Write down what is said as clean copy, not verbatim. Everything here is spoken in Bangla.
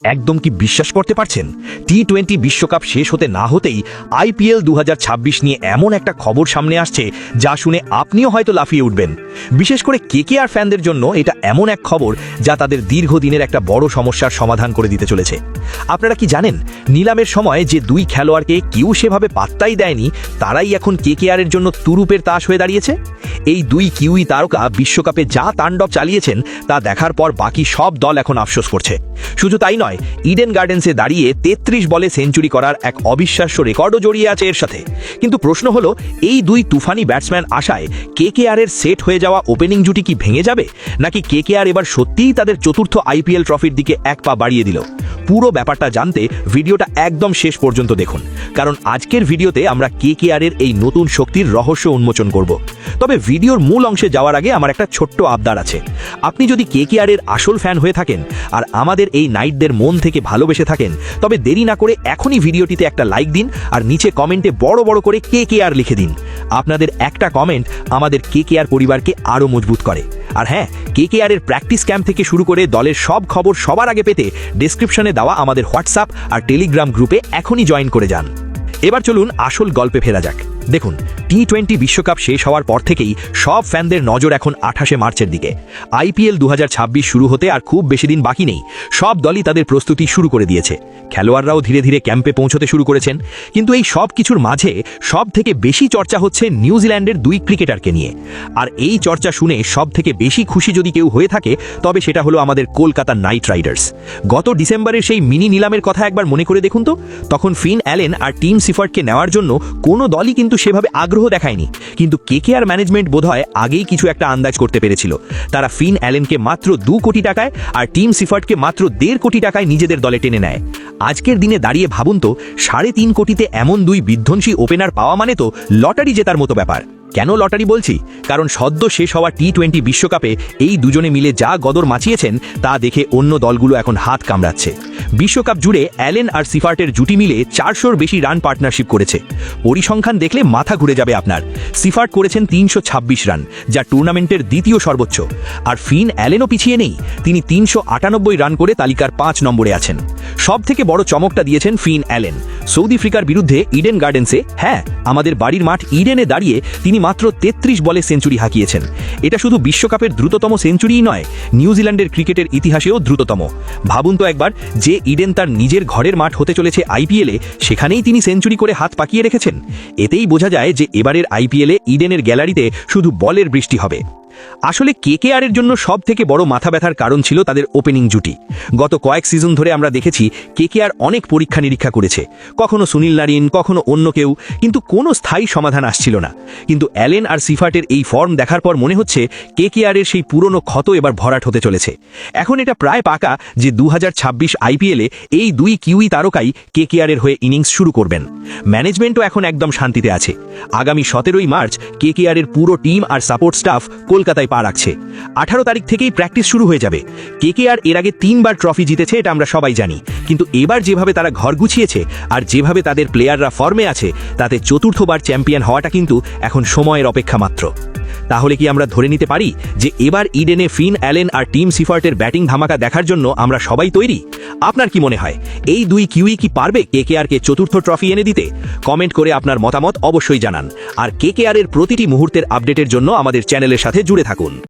একদম কি বিশ্বাস করতে পারছেন? টি-20 বিশ্বকাপ শেষ হতে না হতেই আইপিএল 2026 নিয়ে এমন একটা খবর সামনে আসছে যা শুনে আপনিও হয়তো লাফিয়ে উঠবেন। বিশেষ করে কেকেআর ফ্যানদের জন্য এটা এমন এক খবর যা তাদের দীর্ঘদিনের একটা বড় সমস্যার সমাধান করে দিতে চলেছে। আপনারা কি জানেন, নিলামের সময় যে দুই খেলোয়াড়কে কেউ সেভাবে পাত্তাই দেয়নি, তারাই এখন কেকেআর এর জন্য তুরুপের তাস হয়ে দাঁড়িয়েছে। এই দুই কিউই তারকা বিশ্বকাপে যা তাণ্ডব চালিয়েছেন তা দেখার পর বাকি সব দল এখন আফসোস করছে। শুধু তাই নয়, ইডেন গার্ডেন্সে দাঁড়িয়ে 33 বলে সেঞ্চুরি করার এক অবিশ্বাস্য রেকর্ডও জড়িয়ে আছে এর সাথে। কিন্তু প্রশ্ন হলো, এই দুই তুফানি ব্যাটসম্যান আশায় কেকেআর এর সেট হয়ে যাওয়া ওপেনিং জুটি কি ভেঙে যাবে, নাকি কেকেআর এবার সত্যিই তাদের চতুর্থ আইপিএল ট্রফির দিকে এক পা বাড়িয়ে দিল? পুরো ব্যাপারটা জানতে ভিডিওটা একদম শেষ পর্যন্ত দেখুন, কারণ আজকের ভিডিওতে আমরা কেকেআর এর এই নতুন শক্তির রহস্য উন্মোচন করব। তবে ভিডিওর মূল অংশে যাওয়ার আগে আমার একটা ছোট্ট আবদার আছে। আপনি যদি কেকেআর এর আসল ফ্যান হয়ে থাকেন আর আমাদের এই নাইটদের মন থেকে ভালোবেসে থাকেন, তবে দেরি না করে এখনই ভিডিওটিতে একটা লাইক দিন আর নিচে কমেন্টে বড় বড় করে কেকেআর লিখে দিন। আপনাদের একটা কমেন্ট আমাদের কেকেআর পরিবারকে আরও মজবুত করে। আর হ্যাঁ, কেকেআর এর প্র্যাকটিস ক্যাম্প থেকে শুরু করে দলের সব খবর সবার আগে পেতে ডেসক্রিপশনে দেওয়া আমাদের হোয়াটসঅ্যাপ আর টেলিগ্রাম গ্রুপে এখনই জয়েন করে যান। এবার চলুন আসল গল্পে ফেরা যাক। দেখুন, টি-20 বিশ্বকাপ শেষ হওয়ার পর থেকেই সব ফ্যানদের নজর এখন 28শে মার্চের দিকে। আইপিএল 2026 শুরু হতে আর খুব বেশি দিন বাকি নেই। সব দলই তাদের প্রস্তুতি শুরু করে দিয়েছে, খেলোয়াড়রাও ধীরে ধীরে ক্যাম্পে পৌঁছতে শুরু করেছেন। কিন্তু এই সব কিছুর মাঝে সব থেকে বেশি চর্চা হচ্ছে নিউজিল্যান্ডের দুই ক্রিকেটারকে নিয়ে। আর এই চর্চা শুনে সব থেকে বেশি খুশি যদি কেউ হয়ে থাকে, তবে সেটা হলো আমাদের কলকাতা নাইট রাইডার্স। গত ডিসেম্বরের সেই মিনি নিলামের কথা একবার মনে করে দেখুন তো। তখন ফিন অ্যালেন আর টিম সিফার্টকে নেওয়ার জন্য কোনো দলই কিন্তু সেভাবে আগ্রহ দেখায়নি। কিন্তু কেকেআর ম্যানেজমেন্ট বোধহয় আগেই কিছু একটা আন্দাজ করতে পেরেছিল। তারা ফিন অ্যালেনকে মাত্র 2 কোটি টাকায় আর টিম সিফার্টকে মাত্র 1.5 কোটি টাকায় নিজেদের দলে টেনে নেয়। আজকের দিনে দাঁড়িয়ে ভাবুন তো, 3.5 কোটিতে এমন দুই বিধ্বংসী ওপেনার পাওয়া মানে তো লটারি জেতার মতো ব্যাপার। কেন লটারি বলছি? কারণ সদ্য শেষ হওয়া টি-20 বিশ্বকাপে এই দুজনে মিলে যা গদর মাচিয়েছেন তা দেখে অন্য দলগুলো এখন হাত কামড়াচ্ছে। বিশ্বকাপ জুড়ে অ্যালেন আর সিফার্টের জুটি মিলে 400-র বেশি রান পার্টনারশিপ করেছে। পরিসংখ্যান দেখলে মাথা ঘুরে যাবে আপনার। সিফার্ট করেছেন 326 রান, যা টুর্নামেন্টের দ্বিতীয় সর্বোচ্চ। আর ফিন অ্যালেনও পিছিয়ে নেই, তিনি 398 রান করে তালিকার 5 নম্বরে আছেন। সব থেকে বড় চমকটা দিয়েছেন ফিন অ্যালেন। সৌদি আফ্রিকার বিরুদ্ধে ইডেন গার্ডেন্সে, হ্যাঁ, আমাদের বাড়ির মাঠ ইডেনে দাঁড়িয়ে তিনি মাত্র 33 বলে সেঞ্চুরি হাঁকিয়েছেন। এটা শুধু বিশ্বকাপের দ্রুততম সেঞ্চুরিই নয়, নিউজিল্যান্ডের ক্রিকেটের ইতিহাসেও দ্রুততম। ভাবুন তো একবার, যে ইডেন তার নিজের ঘরের মাঠ হতে চলেছে আইপিএলে, সেখানেই তিনি সেঞ্চুরি করে হাত পাকিয়ে রেখেছেন। এতেই বোঝা যায় যে এবারের আইপিএলে ইডেনের গ্যালারিতে শুধু বলের বৃষ্টি হবে। আসলে কেকেআর এর জন্য সব থেকে বড় মাথা ব্যথার কারণ ছিল তাদের ওপেনিং জুটি। গত কয়েক সিজন ধরে আমরা দেখেছি কেকেআর অনেক পরীক্ষা নিরীক্ষা করেছে, কখনো সুনীল নারিন, কখনো অন্য কেউ, কিন্তু কোনো স্থায়ী সমাধান আসছিল না। কিন্তু অ্যালেন আর সিফার্টের এই ফর্ম দেখার পর মনে হচ্ছে কেকেআর এর সেই পুরনো ক্ষত এবার ভরাট হতে চলেছে। এখন এটা প্রায় পাকা যে 2026 আইপিএলে এই দুই কিউই তারকাই কেকেআর এর হয়ে ইনিংস শুরু করবেন। ম্যানেজমেন্টও এখন একদম শান্তিতে আছে। আগামী 17ই মার্চ কেকেআর এর পুরো টিম আর সাপোর্ট স্টাফ কলকাতায় পা রাখছে। 18 তারিখ থেকেই প্র্যাকটিস শুরু হয়ে যাবে। কেকেআর এর আগে 3 বার ট্রফি জিতেছে, এটা আমরা সবাই জানি। কিন্তু এবার যেভাবে তারা ঘর গুছিয়েছে আর যেভাবে তাদের প্লেয়াররা ফর্মে আছে, তাতে চতুর্থবার চ্যাম্পিয়ন হওয়াটা কিন্তু এখন সময়ের অপেক্ষা মাত্র। তাহলে কি আমরা ধরে নিতে পারি যে এবার ইডেনে ফিন অ্যালেন আর টিম সিফার্টের ব্যাটিং ধামাকা দেখার জন্য আমরা সবাই তৈরি? আপনার কি মনে হয়, এই দুই কিউই কি পারবে কেকেআরকে চতুর্থ ট্রফি এনে দিতে? কমেন্ট করে আপনার মতামত অবশ্যই জানান। আর কেকেআর এর প্রতিটি মুহূর্তের আপডেটের জন্য আমাদের চ্যানেলের সাথে জুড়ে থাকুন।